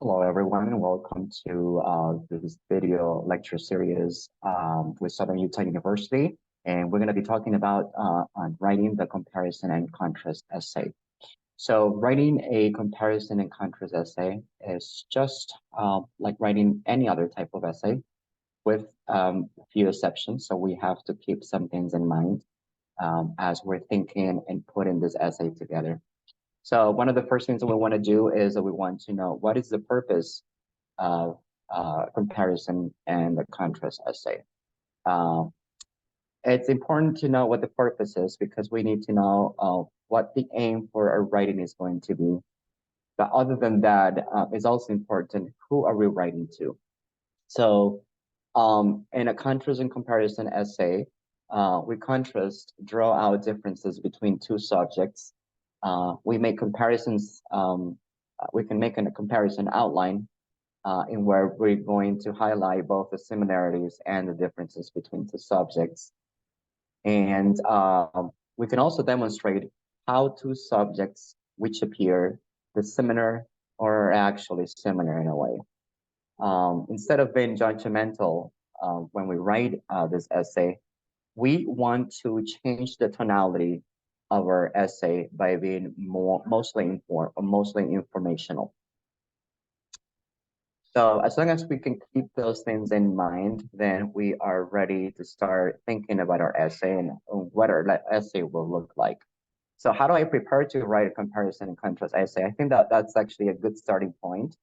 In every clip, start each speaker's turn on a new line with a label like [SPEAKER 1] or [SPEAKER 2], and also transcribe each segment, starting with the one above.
[SPEAKER 1] Hello, everyone, and welcome to this video lecture series with Southern Utah University. And we're going to be talking about on writing the comparison and contrast essay. So writing a comparison and contrast essay is just like writing any other type of essay with a few exceptions. So we have to keep some things in mind as we're thinking and putting this essay together. So one of the first things that we want to do is that we want to know what is the purpose of comparison and the contrast essay. Uh, it's important to know what the purpose is because we need to know what the aim for our writing is going to be. But other than that, it's also important who are we writing to. So in a contrast and comparison essay, we contrast, draw out differences between two subjects. We make comparisons. We can make a comparison outline in where we're going to highlight both the similarities and the differences between the subjects. And we can also demonstrate how two subjects which appear dissimilar or actually similar in a way. Instead of being judgmental when we write this essay, we want to change the tonality of our essay by being mostly informational. So as long as we can keep those things in mind, then we are ready to start thinking about our essay and what our essay will look like. So how do I prepare to write a comparison and contrast essay? I think that that's actually a good starting point.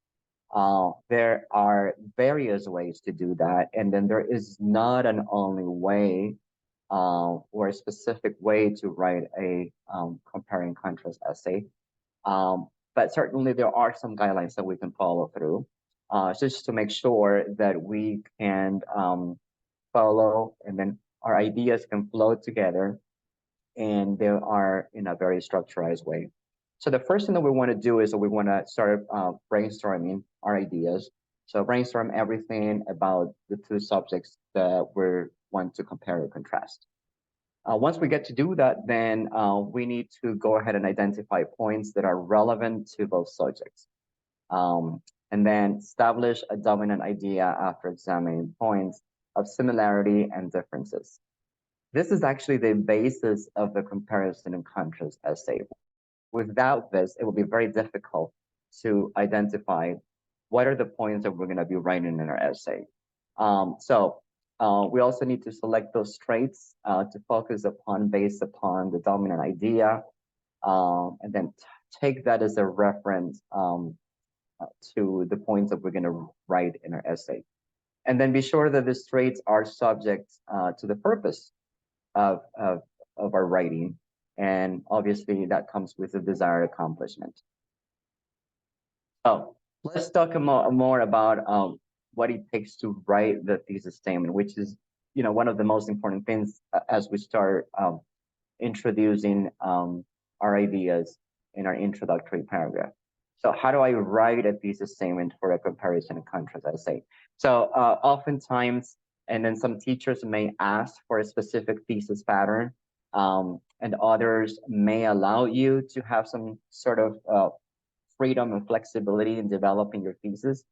[SPEAKER 1] There are various ways to do that, and then there is not an only way or a specific way to write a compare and contrast essay. But certainly there are some guidelines that we can follow through just to make sure that we can follow and then our ideas can flow together and they are in a very structured way. So the first thing that we want to do is that we want to start brainstorming our ideas. So brainstorm everything about the two subjects that we want to compare or contrast. Once we get to do that, then we need to go ahead and identify points that are relevant to both subjects. And then establish a dominant idea after examining points of similarity and differences. This is actually the basis of the comparison and contrast essay. Without this, it will be very difficult to identify what are the points that we're going to be writing in our essay. We also need to select those traits to focus upon based upon the dominant idea, and then take that as a reference to the points that we're going to write in our essay. And then be sure that these traits are subject to the purpose of our writing. And obviously that comes with the desired accomplishment. So let's talk more about what it takes to write the thesis statement, which is, one of the most important things as we start introducing our ideas in our introductory paragraph. So how do I write a thesis statement for a comparison and contrast essay? So oftentimes, and then some teachers may ask for a specific thesis pattern, and others may allow you to have some sort of freedom and flexibility in developing your thesis.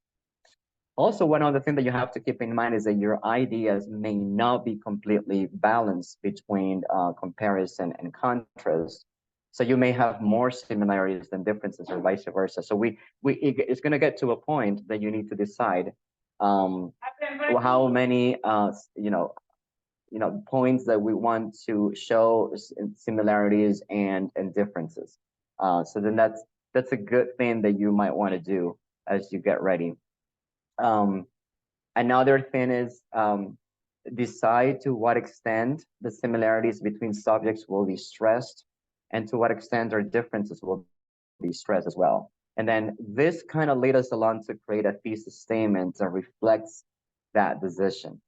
[SPEAKER 1] Also, one other thing that you have to keep in mind is that your ideas may not be completely balanced between comparison and contrast. So you may have more similarities than differences, or vice versa. So it's going to get to a point that you need to decide how many points that we want to show similarities and differences. So then that's a good thing that you might want to do as you get ready. Another thing is decide to what extent the similarities between subjects will be stressed and to what extent our differences will be stressed as well. And then this kind of lead us along to create a thesis statement that reflects that decision.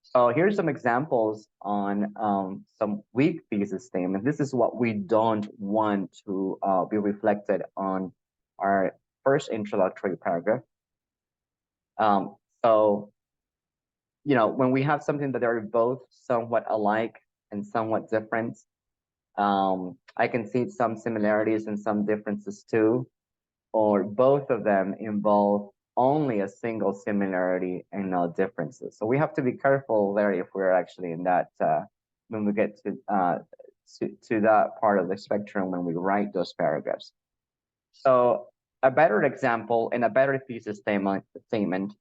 [SPEAKER 1] So here's some examples on some weak thesis statement. This is what we don't want to be reflected on our first introductory paragraph. So, when we have something that are both somewhat alike and somewhat different, I can see some similarities and some differences too. or both of them involve only a single similarity and no differences. So we have to be careful there if we're actually in that, when we get to that part of the spectrum when we write those paragraphs. So a better example and a better thesis statement,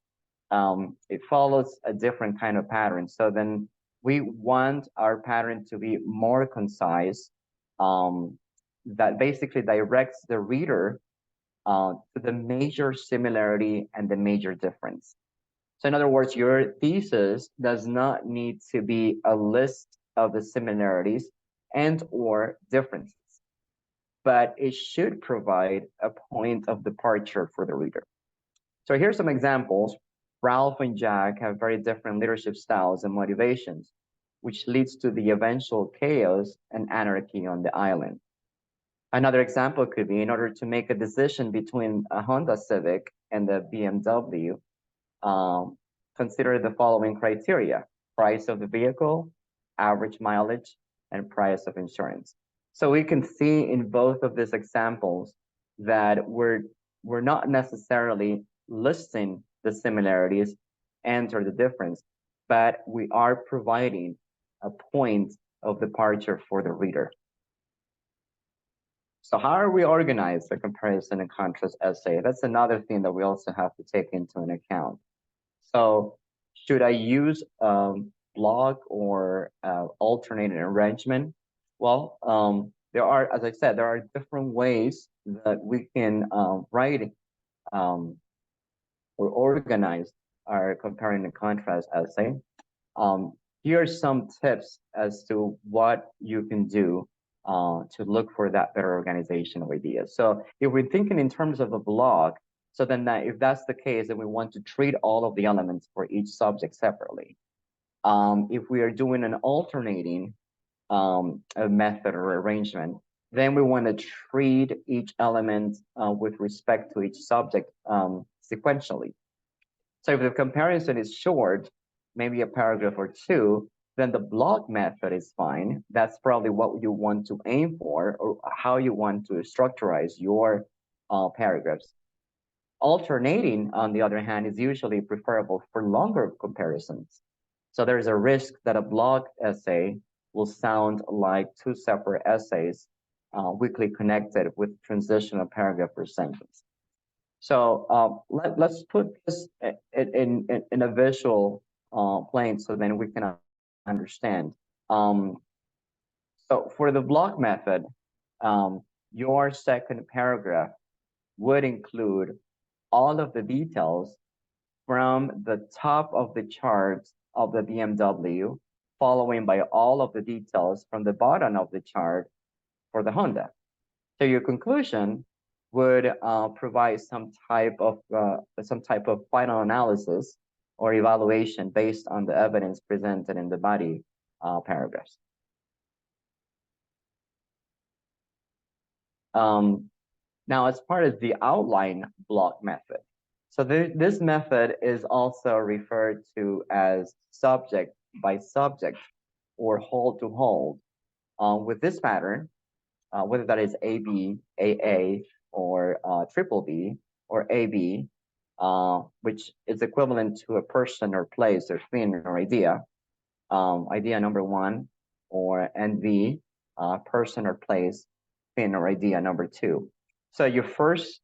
[SPEAKER 1] it follows a different kind of pattern. So then we want our pattern to be more concise, that basically directs the reader to the major similarity and the major difference. So in other words, your thesis does not need to be a list of the similarities and or differences, but it should provide a point of departure for the reader. So here's some examples. Ralph and Jack have very different leadership styles and motivations, which leads to the eventual chaos and anarchy on the island. Another example could be, in order to make a decision between a Honda Civic and the BMW, consider the following criteria: price of the vehicle, average mileage, and price of insurance. So we can see in both of these examples that we're not necessarily listing the similarities and or the difference, but we are providing a point of departure for the reader. So how are we organized the comparison and contrast essay? That's another thing that we also have to take into an account. So should I use block or alternating arrangement? Well, there are, as I said, there are different ways that we can write or organize our comparing and contrast essay. Here are some tips as to what you can do to look for that better organization of ideas. So if we're thinking in terms of a block, so then if that's the case, then we want to treat all of the elements for each subject separately. If we are doing an alternating a method or arrangement, then we want to treat each element with respect to each subject sequentially. So if the comparison is short, maybe a paragraph or two, then the block method is fine. That's probably what you want to aim for, or how you want to structurize your paragraphs. Alternating, on the other hand, is usually preferable for longer comparisons. So there's a risk that a block essay will sound like two separate essays, weakly connected with transitional paragraph or sentence. So let's put this in a visual plane so then we can understand. So for the block method, your second paragraph would include all of the details from the top of the chart of the BMW, following by all of the details from the bottom of the chart for the Honda. So your conclusion would provide some type of final analysis or evaluation based on the evidence presented in the body paragraphs. Now, as part of the outline block method, so this method is also referred to as subject by subject or whole to whole. With this pattern, whether that is AB, AA, or triple B, or AB, which is equivalent to a person or place or thing or idea, idea number one, or NV, person or place, thing or idea number two. So you first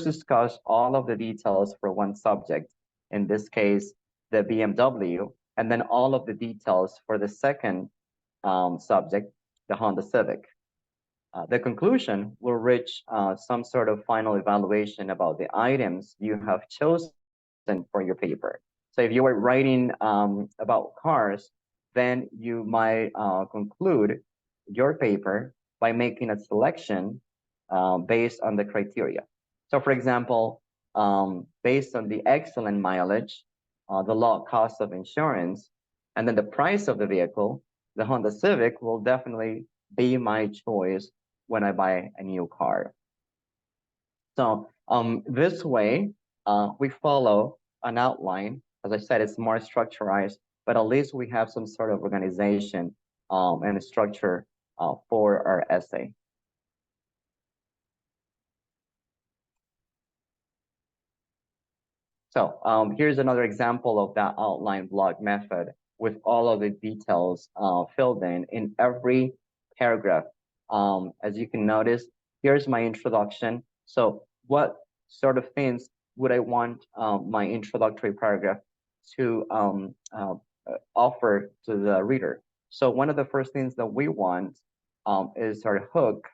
[SPEAKER 1] discuss all of the details for one subject, in this case, the BMW, and then all of the details for the second subject, the Honda Civic. The conclusion will reach some sort of final evaluation about the items you have chosen for your paper. So if you were writing about cars, then you might conclude your paper by making a selection based on the criteria. So for example, based on the excellent mileage, the low cost of insurance, and then the price of the vehicle, the Honda Civic will definitely be my choice when I buy a new car. So this way, we follow an outline. As I said, it's more structurized, but at least we have some sort of organization and a structure for our essay. So here's another example of that outline block method with all of the details filled in every paragraph. As you can notice, here's my introduction. So what sort of things would I want my introductory paragraph to offer to the reader? So one of the first things that we want is our hook.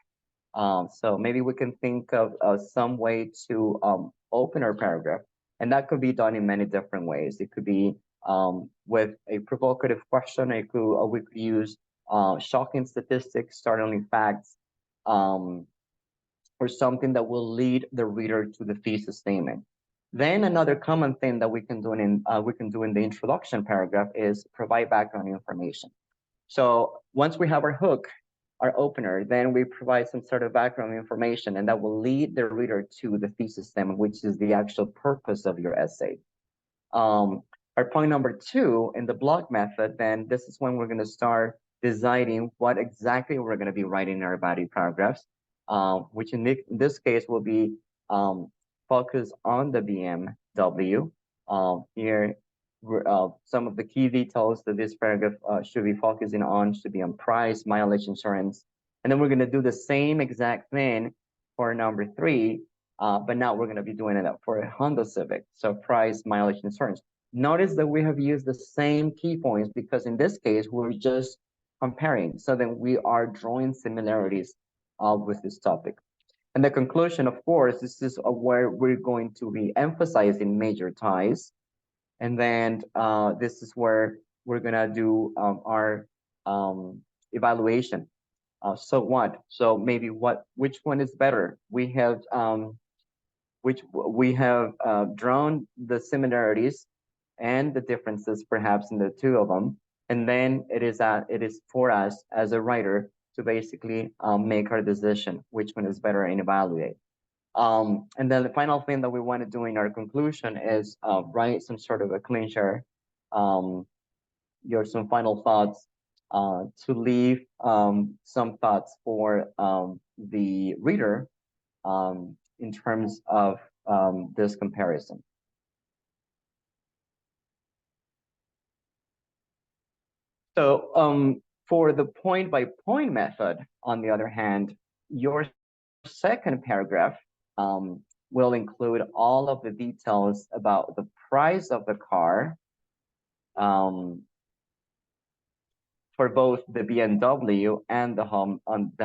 [SPEAKER 1] So maybe we can think of some way to open our paragraph, and that could be done in many different ways. It could be with a provocative question. We could use shocking statistics, startling facts, or something that will lead the reader to the thesis statement. Then another common thing that we can do in the introduction paragraph is provide background information. So once we have our hook, our opener, then we provide some sort of background information, and that will lead the reader to the thesis statement, which is the actual purpose of your essay. Our point number 2 in the block method, then this is when we're going to start deciding what exactly we're going to be writing in our body paragraphs, which in this case will be focus on the BMW. Here, some of the key details that this paragraph should be focusing on should be on price, mileage, insurance. And then we're going to do the same exact thing for number 3, but now we're going to be doing it for a Honda Civic. So price, mileage, insurance. Notice that we have used the same key points because in this case, we're just comparing. So then we are drawing similarities with this topic. And the conclusion, of course, this is where we're going to be emphasizing major ties. And then this is where we're gonna do our evaluation. So what? So maybe which one is better? We have drawn the similarities and the differences perhaps in the two of them, and then it is for us as a writer to basically make our decision which one is better and evaluate. And then the final thing that we want to do in our conclusion is write some sort of a clincher, some final thoughts, to leave some thoughts for the reader in terms of this comparison. So for the point-by-point method, on the other hand, your second paragraph will include all of the details about the price of the car for both the BMW and the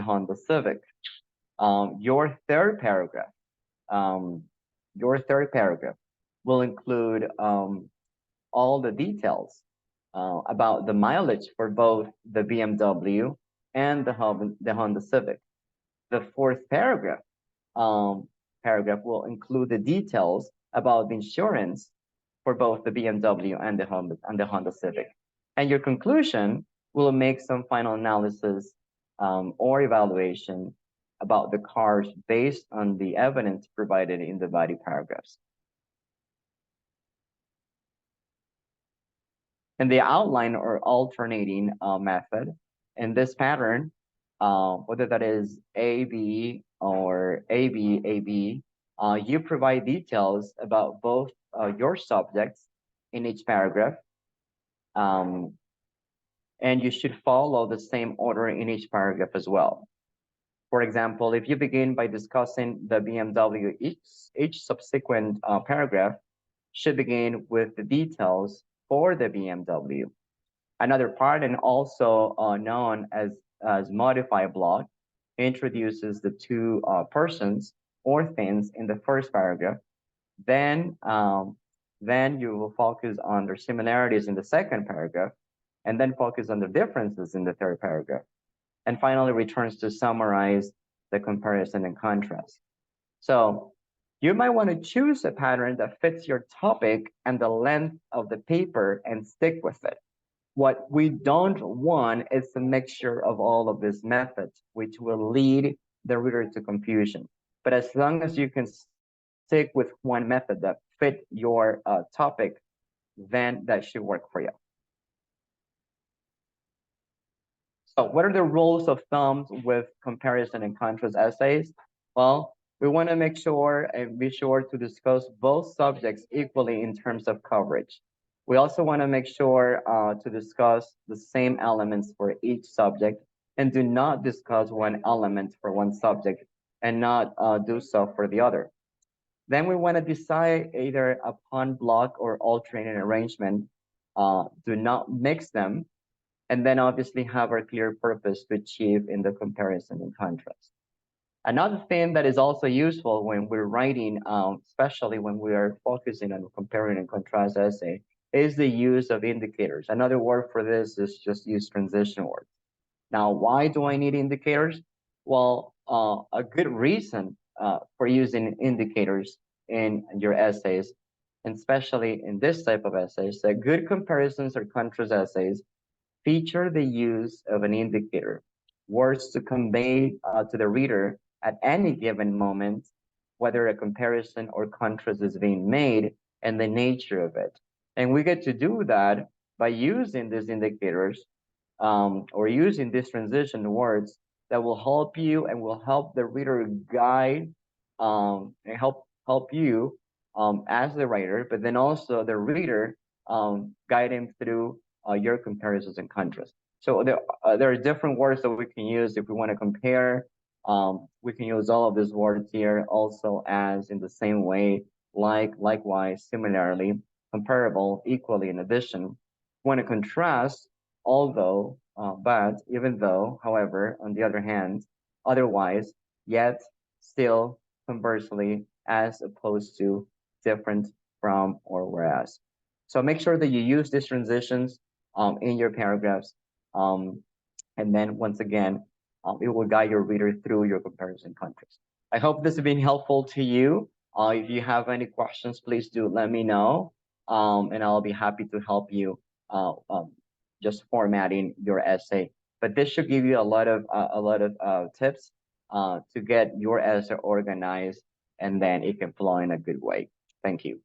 [SPEAKER 1] Honda Civic. Your third paragraph will include all the details about the mileage for both the BMW and the Honda Civic. The fourth paragraph will include the details about the insurance for both the BMW and the Honda Civic. And your conclusion will make some final analysis or evaluation about the cars based on the evidence provided in the body paragraphs. And the outline or alternating method in this pattern, whether that is AB or AB, you provide details about both your subjects in each paragraph, and you should follow the same order in each paragraph as well. For example, if you begin by discussing the BMW, each subsequent paragraph should begin with the details for the BMW. Another part, and also known as modify block, introduces the two persons or things in the first paragraph. Then you will focus on their similarities in the second paragraph, and then focus on the differences in the third paragraph. And finally returns to summarize the comparison and contrast. So you might want to choose a pattern that fits your topic and the length of the paper and stick with it. What we don't want is a mixture of all of these methods, which will lead the reader to confusion. But as long as you can stick with one method that fit your topic, then that should work for you. So what are the rules of thumb with comparison and contrast essays? Well, We want to make sure and be sure to discuss both subjects equally in terms of coverage. We also want to make sure to discuss the same elements for each subject and do not discuss one element for one subject and not do so for the other. Then we want to decide either upon block or alternate arrangement. Do not mix them, and then obviously have our clear purpose to achieve in the comparison and contrast. Another thing that is also useful when we're writing, especially when we are focusing on comparing and contrast essay, is the use of indicators. Another word for this is just use transition words. Now, why do I need indicators? Well, a good reason for using indicators in your essays, and especially in this type of essays, that good comparisons or contrast essays feature the use of an indicator, words to convey to the reader at any given moment whether a comparison or contrast is being made and the nature of it. And we get to do that by using these indicators or using these transition words that will help you and will help the reader guide and help you as the writer, but then also the reader guide him through your comparisons and contrasts. So there are different words that we can use if we want to compare. We can use all of these words here also as in the same way, like, likewise, similarly, comparable, equally, in addition. Want to contrast, although, but, even though, however, on the other hand, otherwise, yet, still, conversely, as opposed to, different from, or whereas. So make sure that you use these transitions in your paragraphs. And then once again, it will guide your reader through your comparison contrast. I hope this has been helpful to you. If you have any questions, please do let me know. And I'll be happy to help you just formatting your essay. But this should give you a lot of tips to get your essay organized, and then it can flow in a good way. Thank you.